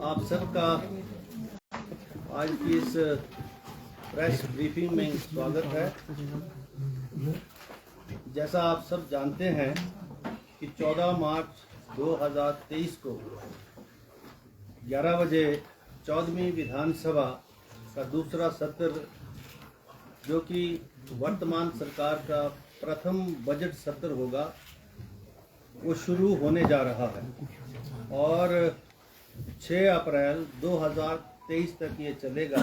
आप सबका आज की इस प्रेस ब्रीफिंग में स्वागत है। जैसा आप सब जानते हैं कि 14 मार्च 2023 को 11 बजे 14वीं विधानसभा का दूसरा सत्र, जो कि वर्तमान सरकार का प्रथम बजट सत्र होगा, वो शुरू होने जा रहा है और 6 अप्रैल 2023 तक ये चलेगा।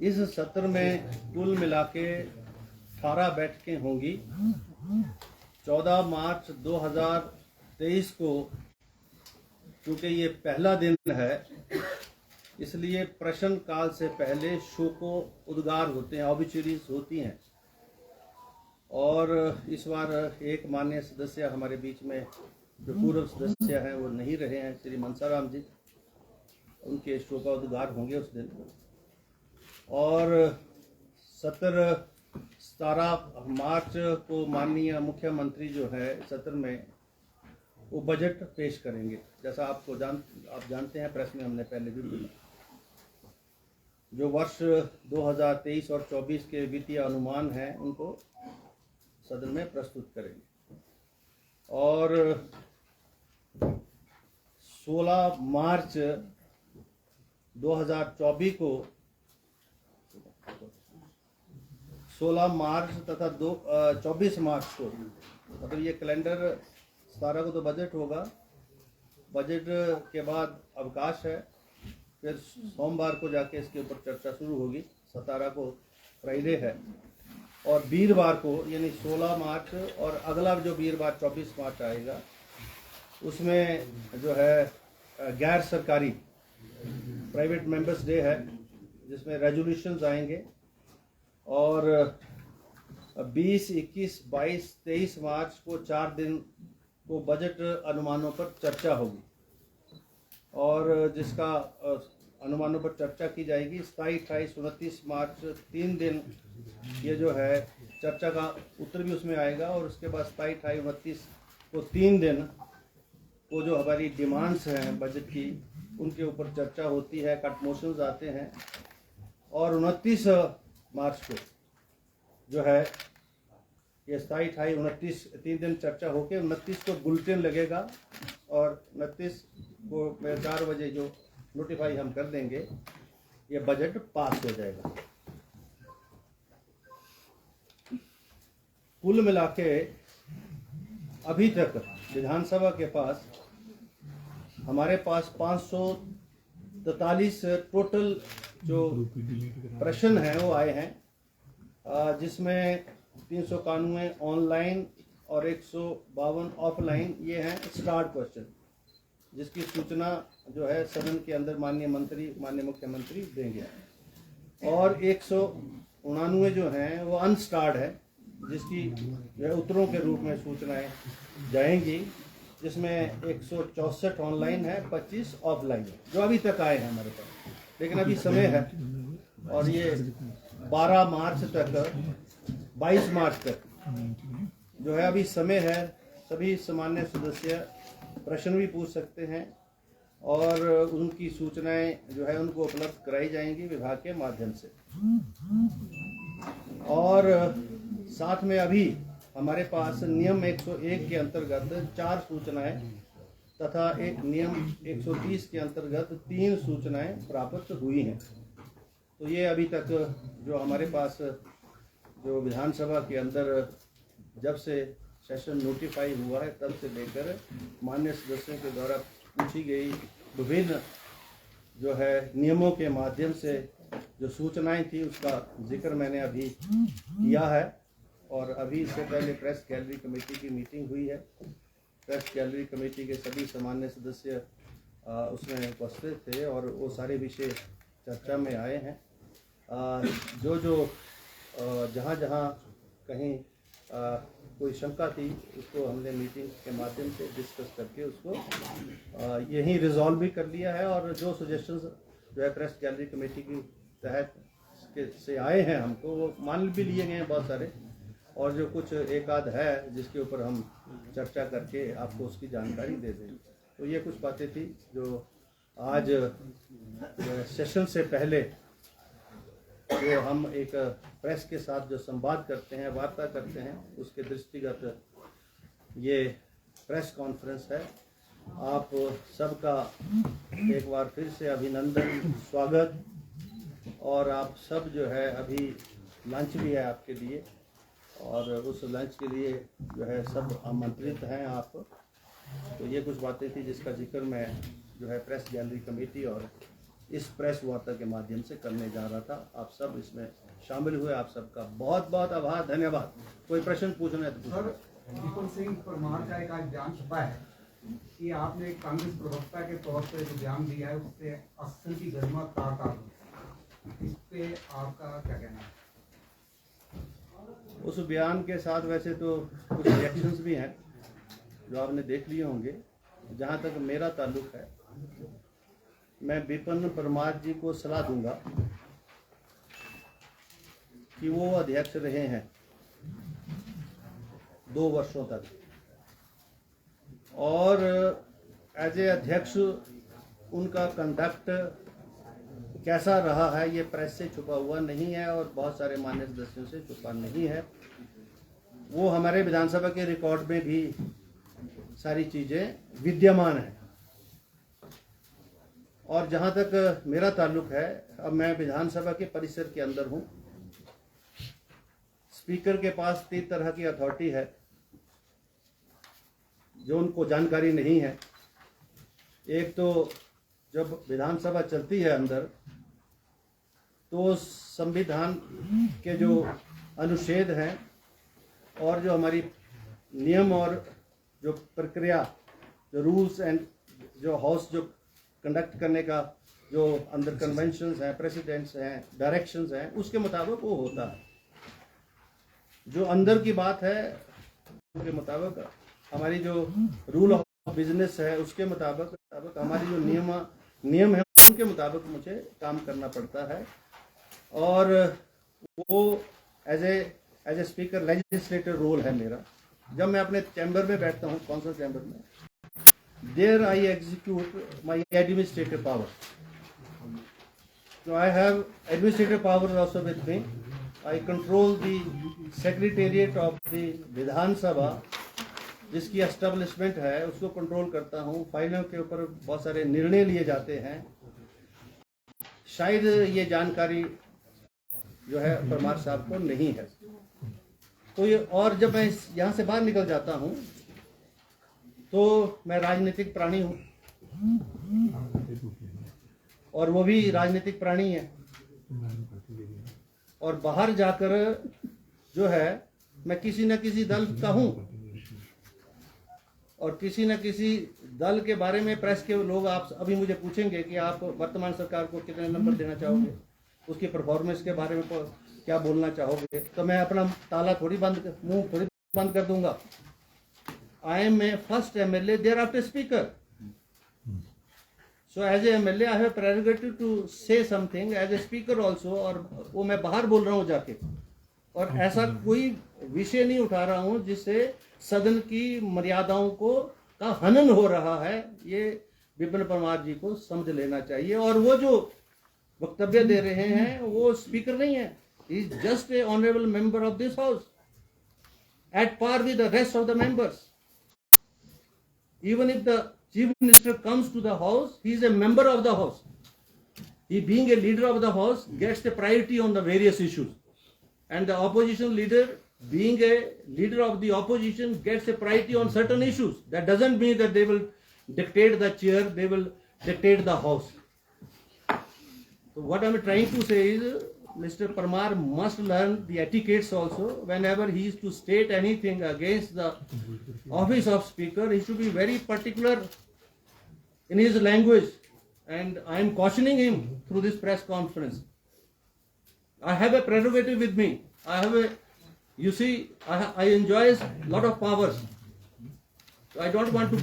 इस सत्र में कुल मिला के 18 बैठकें होंगी। 14 मार्च 2023 को चूँकि ये पहला दिन है, इसलिए प्रश्न काल से पहले शोको उद्गार होते हैं, ऑबिचुरीज होती हैं। और इस बार एक माननीय सदस्य हमारे बीच में जो पूर्व सदस्य हैं वो नहीं रहे हैं, श्री मनसाराम जी, उनके शोका उद्गार होंगे उस दिन। और 17 मार्च को माननीय मुख्यमंत्री जो है सत्र में वो बजट पेश करेंगे। जैसा आप जानते हैं, प्रेस में हमने पहले भी बोला, जो वर्ष 2023 और 24 के वित्तीय अनुमान हैं उनको सदन में प्रस्तुत करेंगे। और 16 मार्च 2024 को 16 मार्च तथा 24 मार्च को, मतलब ये कैलेंडर 17 को तो बजट होगा, बजट के बाद अवकाश है, फिर सोमवार को जाके इसके ऊपर चर्चा शुरू होगी। 17 को फ्राइडे है और वीरवार को यानी 16 मार्च और अगला जो वीरवार 24 मार्च आएगा, उसमें जो है गैर सरकारी प्राइवेट मेंबर्स डे है, जिसमें रेजोल्यूशंस आएंगे। और 20, 21, 22, 23 मार्च को 4 दिन को बजट अनुमानों पर चर्चा होगी और जिसका अनुमानों पर चर्चा की जाएगी। 27, 28, 29 मार्च 3 दिन ये जो है चर्चा का उत्तर भी उसमें आएगा। और उसके बाद 27, 28, 29 को 3 दिन को जो हमारी डिमांड्स हैं बजट की, उनके ऊपर चर्चा होती है, कट मोशंस आते हैं। और 29 मार्च को जो है ये 27, 28, 29 3 दिन चर्चा होके 29 को बुलेटिन लगेगा और 29 को 4 बजे जो नोटिफाई हम कर देंगे, ये बजट पास हो जाएगा। कुल मिला के अभी तक विधानसभा के पास हमारे पास 543 टोटल जो प्रश्न हैं वो आए हैं, जिसमें 391 ऑनलाइन और 152 ऑफलाइन ये हैं स्टार्ट क्वेश्चन, जिसकी सूचना जो है सदन के अंदर माननीय मुख्यमंत्री देंगे। और 199 जो हैं वो अनस्टार्ड है, जिसकी जो है उत्तरों के रूप में सूचनाएं जाएंगी, जिसमें 164 ऑनलाइन है, 25 ऑफलाइन है, जो अभी तक आए हैं हमारे पास। लेकिन अभी समय है और ये 12 मार्च तक 22 मार्च तक जो है अभी समय है। सभी सामान्य सदस्य प्रश्न भी पूछ सकते हैं और उनकी सूचनाएं जो है उनको उपलब्ध कराई जाएंगी विभाग के माध्यम से। और साथ में अभी हमारे पास नियम 101 के अंतर्गत 4 सूचनाएं तथा एक नियम 130 के अंतर्गत 3 सूचनाएं प्राप्त हुई हैं। तो ये अभी तक जो हमारे पास जो विधानसभा के अंदर जब से सेशन नोटिफाई हुआ है तब से लेकर माननीय सदस्यों के द्वारा पूछी गई विभिन्न जो है नियमों के माध्यम से जो सूचनाएं थी, उसका जिक्र मैंने अभी किया है। और अभी इससे पहले प्रेस गैलरी कमेटी की मीटिंग हुई है। प्रेस गैलरी कमेटी के सभी सामान्य सदस्य उसमें उपस्थित थे और वो सारे विषय चर्चा में आए हैं। जो जहाँ कहीं कोई शंका थी, उसको हमने मीटिंग के माध्यम से डिस्कस करके उसको यहीं रिजॉल्व भी कर लिया है। और जो सजेशंस जो है प्रेस गैलरी कमेटी की तहत से आए हैं हमको, वो मान भी लिए गए हैं बहुत सारे। और जो कुछ एक आध है जिसके ऊपर हम चर्चा करके आपको उसकी जानकारी दे देंगे। तो ये कुछ बातें थी जो आज सेशन से पहले जो हम एक प्रेस के साथ जो संवाद करते हैं, वार्ता करते हैं, उसके दृष्टिगत ये प्रेस कॉन्फ्रेंस है। आप सबका एक बार फिर से अभिनंदन, स्वागत। और आप सब जो है अभी लंच भी है आपके लिए, और उस लंच के लिए जो है सब आमंत्रित हैं आप। तो ये कुछ बातें थी जिसका जिक्र मैं जो है प्रेस गैलरी कमेटी और इस प्रेस वार्ता के माध्यम से करने जा रहा था। आप सब इसमें शामिल हुए, आप सबका बहुत बहुत आभार, धन्यवाद। कोई प्रश्न पूछना है तो सर, विपुल सिंह परमार का एक आज बयान छपा है कि आपने कांग्रेस प्रवक्ता के तौर पर जो बयान दिया है उससे अस्सर की गरिमा तार इस पे आपका क्या कहना है? उस बयान के साथ वैसे तो कुछ रिएक्शंस भी हैं जो आपने देख लिए होंगे। जहाँ तक मेरा ताल्लुक है, मैं विपिन परमार जी को सलाह दूंगा कि वो अध्यक्ष रहे हैं 2 वर्षों तक, और एज ए अध्यक्ष उनका कंडक्ट कैसा रहा है ये प्रेस से छुपा हुआ नहीं है और बहुत सारे मान्य सदस्यों से छुपा नहीं है। वो हमारे विधानसभा के रिकॉर्ड में भी सारी चीज़ें विद्यमान हैं। और जहाँ तक मेरा ताल्लुक है, अब मैं विधानसभा के परिसर के अंदर हूँ। स्पीकर के पास 3 तरह की अथॉरिटी है जो उनको जानकारी नहीं है। एक तो जब विधानसभा चलती है अंदर, तो संविधान के जो अनुच्छेद हैं और जो हमारी नियम और जो प्रक्रिया, जो रूल्स एंड जो हाउस जो कंडक्ट करने का जो अंदर कन्वेंशंस हैं, प्रेसिडेंट्स हैं, डायरेक्शंस हैं, उसके मुताबिक वो होता है। जो अंदर की बात है उसके मुताबिक, हमारी जो रूल ऑफ बिजनेस है उसके मुताबिक, हमारी जो नियम है उनके मुताबिक मुझे काम करना पड़ता है। और वो as a speaker legislative role है मेरा। जब मैं अपने चैम्बर में बैठता हूँ, काउंसिल चैम्बर में, there I execute my administrative power. So I have administrative powers also with me. I control the secretariat of the Vidhan Sabha, जिसकी एस्टेब्लिशमेंट है, उसको कंट्रोल करता हूँ। फाइलों के ऊपर बहुत सारे निर्णय लिए जाते हैं। शायद ये जानकारी जो है परमार साहब को नहीं है। तो ये, और जब मैं यहाँ से बाहर निकल जाता हूँ तो मैं राजनीतिक प्राणी हूँ और वो भी राजनीतिक प्राणी है। और बाहर जाकर जो है मैं किसी न किसी दल का हूँ, और किसी न किसी दल के बारे में प्रेस के लोग आप अभी मुझे पूछेंगे कि आप वर्तमान सरकार को कितने नंबर देना चाहोगे, उसकी परफॉर्मेंस के बारे में क्या बोलना चाहोगे, तो मैं अपना ताला मुंह थोड़ी बंद कर दूंगा। I am a first MLA, thereafter speaker. So as a MLA, I have prerogative to say something. As a speaker also, और वो मैं बाहर बोल रहा हूँ जाके, और ऐसा कोई विषय नहीं उठा रहा हूँ जिससे सदन की मर्यादाओं का हनन हो रहा है। ये विपिन परमार जी को समझ लेना चाहिए। और वो जो वक्तव्य दे रहे हैं वो स्पीकर नहीं है, he is just a honorable member of this house, at par with the rest of the members. Even if the chief minister comes to the house, he is a member of the house. He, being a leader of the house, gets the priority on the various issues, and the opposition leader, being a leader of the opposition, gets a priority on certain issues. That doesn't mean that they will dictate the chair, they will dictate the house. So what I'm trying to say is, Mr. Parmar must learn the etiquettes also. Whenever he is to state anything against the office of speaker, he should be very particular in his language, and I am cautioning him through this press conference. I have a prerogative with me. I enjoy a lot of powers. So I don't want to,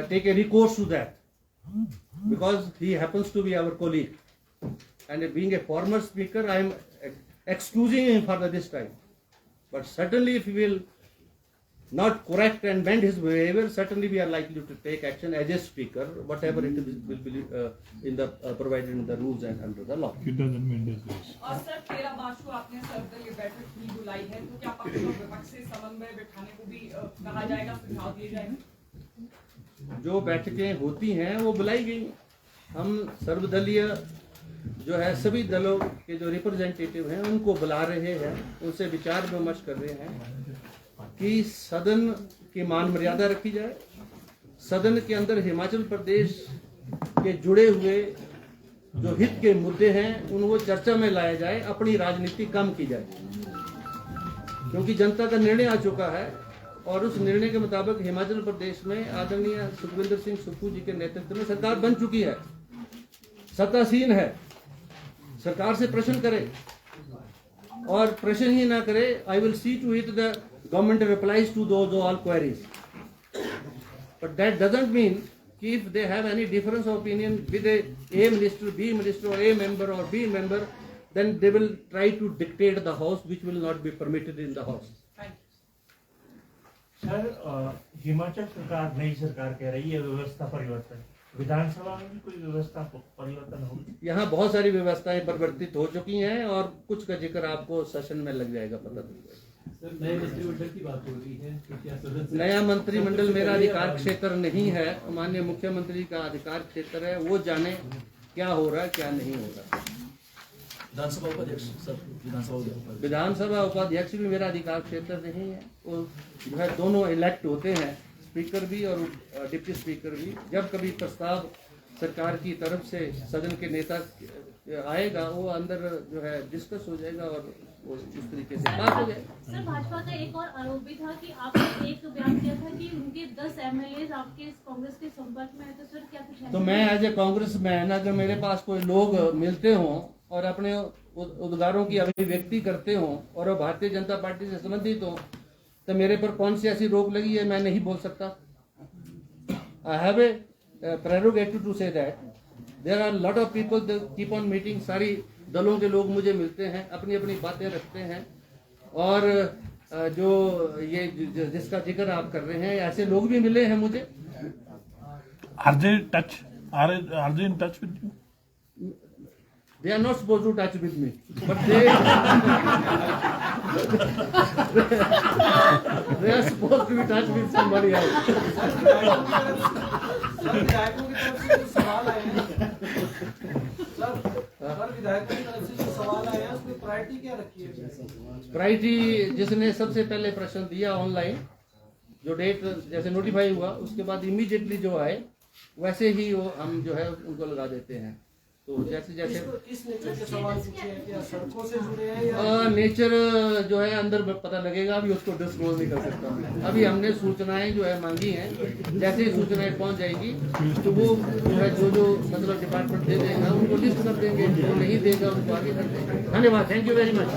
take a recourse to that, because he happens to be our colleague. And being a former speaker, I am excusing him for this time. But certainly if he will not correct and bend his behavior, certainly we are likely to take action as a speaker, whatever it will be in the provided in the rules and under the law. और sir 13 मार्च को आपने सर्वदलीय बैठक भी बुलाई है, तो क्या पक्ष और विपक्ष से समन्वय बिठाने को भी कहा जाएगा, सुझाव दिए जाएंगे? जो बैठकें होती हैं वो बुलाई गई। हम सर्वदलीय जो है सभी दलों के जो रिप्रेजेंटेटिव हैं उनको बुला रहे हैं, उनसे विचार विमर्श कर रहे हैं कि सदन की मान मर्यादा रखी जाए, सदन के अंदर हिमाचल प्रदेश के जुड़े हुए जो हित के मुद्दे हैं उनको चर्चा में लाया जाए, अपनी राजनीति कम की जाए, क्योंकि जनता का निर्णय आ चुका है और उस निर्णय के मुताबिक हिमाचल प्रदेश में आदरणीय सुखविंदर सिंह सुक्खू जी के नेतृत्व में सरकार बन चुकी है, सत्तासीन है। सरकार से प्रश्न करे और प्रश्न ही ना करे, I will see to it the government replies to those all queries, but that doesn't mean if they have any difference of opinion with a minister, B minister, or A member or B member, then they will try to dictate the house, which will not be permitted in the house. Sir, Himachal सरकार नई सरकार कह रही है व्यवस्था परिवर्तन, विधानसभा में भी कोई व्यवस्था परिवर्तन होगी? यहाँ बहुत सारी व्यवस्थाएं परिवर्तित हो चुकी हैं और कुछ का जिक्र आपको सेशन में लग जाएगा, पता चल जाएगा। सर, नए मंत्रिमंडल की बात हो रही है, तो क्या सदस्य नया मंत्रिमंडल मेरा अधिकार क्षेत्र नहीं है, माननीय मुख्यमंत्री का अधिकार क्षेत्र है, वो जाने क्या हो रहा है क्या नहीं हो रहा। विधानसभा उपाध्यक्ष सर, विधानसभा उपाध्यक्ष भी मेरा अधिकार क्षेत्र नहीं है, वो जो है दोनों इलेक्ट होते हैं, स्पीकर भी और डिप्टी स्पीकर भी। जब कभी प्रस्ताव सरकार की तरफ से सदन के नेता आएगा वो अंदर जो है डिस्कस हो जाएगा और वो इस तरीके से बात हो जाएगी। सर, भाजपा का एक और आरोप भी था कि आपने एक बयान किया था कि उनके 10 एमएलए आपके कांग्रेस के संपर्क में है, तो सर क्या कुछ है? तो मैं एज ए कांग्रेस मैन अगर मेरे पास कोई लोग मिलते हों और अपने उद्गारों की अभिव्यक्ति करते हों और वो भारतीय जनता पार्टी से संबंधित हो, तो मेरे पर कौन सी ऐसी रोक लगी है मैं नहीं बोल सकता। I have a prerogative to say that. There are lot of people keep on meeting, सारी दलों के लोग मुझे मिलते हैं, अपनी अपनी बातें रखते हैं, और जो ये जिसका जिक्र आप कर रहे हैं ऐसे लोग भी मिले हैं मुझे। Are they in touch with you? They are not supposed to touch with me, but they are supposed to be touched with somebody else. Sir, विधायकों की तरफ से जो सवाल आए हैं, सर विधायकों की तरफ से जो सवाल आए हैं उसमें प्रायोरिटी क्या रखी है? प्रायोरिटी जिसने सबसे पहले प्रश्न दिया ऑनलाइन, जो डेट जैसे नोटिफाई हुआ उसके बाद इमीडिएटली जो आए वैसे ही वो हम जो है उनको लगा देते हैं। तो जैसे जैसे किस नेचर के सवाल पूछे हैं, क्या सड़कों से जुड़े हैं या नेचर जो है अंदर पता लगेगा, अभी उसको डिस्क्लोज नहीं कर सकता। अभी हमने सूचनाएं जो है मांगी हैं, जैसे ही सूचनाएं पहुंच जाएंगी तो वो जो है जो मतलब डिपार्टमेंट दे देगा उनको लिस्ट कर देंगे, जो नहीं देगा उनको आगे कर देंगे। धन्यवाद, थैंक यू वेरी मच।